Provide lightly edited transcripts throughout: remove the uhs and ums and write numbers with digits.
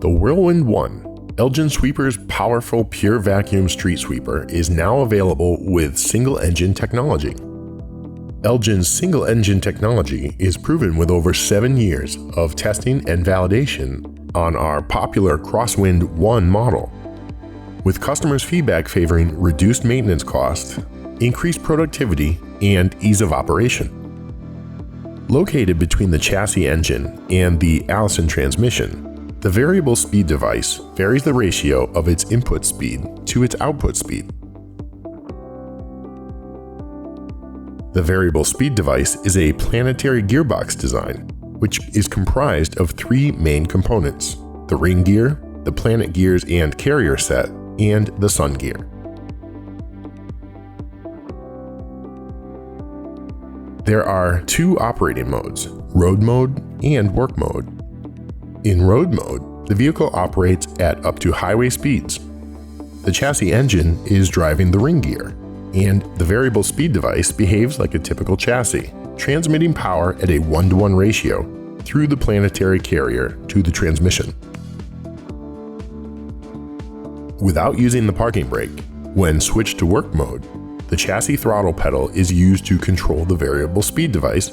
The Whirlwind1, Elgin Sweeper's powerful pure vacuum street sweeper, is now available with single-engine technology. Elgin's single-engine technology is proven with over 7 years of testing and validation on our popular Crosswind 1 model, with customers' feedback favoring reduced maintenance costs, increased productivity, and ease of operation. Located between the chassis engine and the Allison transmission, the variable speed device varies the ratio of its input speed to its output speed. The variable speed device is a Planetary gearbox design, which is comprised of 3 main components: the ring gear, the planet gears and carrier set, and the sun gear. There are 2 operating modes, road mode and work mode. In road mode, the vehicle operates at up to highway speeds. The chassis engine is driving the ring gear, and the variable speed device behaves like a typical chassis, transmitting power at a 1-to-1 ratio through the Planetary carrier to the transmission. Without using the parking brake, when switched to work mode, the chassis throttle pedal is used to control the variable speed device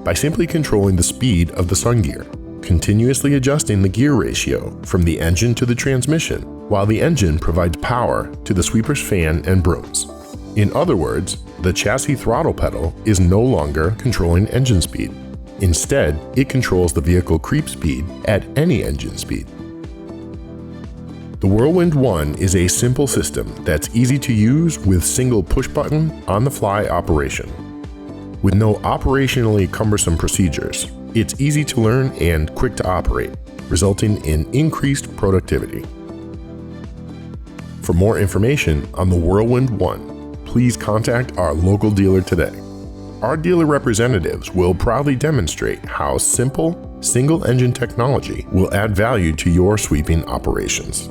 by simply controlling the speed of the sun gear, continuously adjusting the gear ratio from the engine to the transmission, while the engine provides power to the sweeper's fan and brooms. In other words, the chassis throttle pedal is no longer controlling engine speed. Instead, it controls the vehicle creep speed at any engine speed. The Whirlwind1 is a simple system that's easy to use with single push-button, on-the-fly operation. With no operationally cumbersome procedures, it's easy to learn and quick to operate, resulting in increased productivity. For more information on the Whirlwind1, please contact our local dealer today. Our dealer representatives will proudly demonstrate how simple, single-engine technology will add value to your sweeping operations.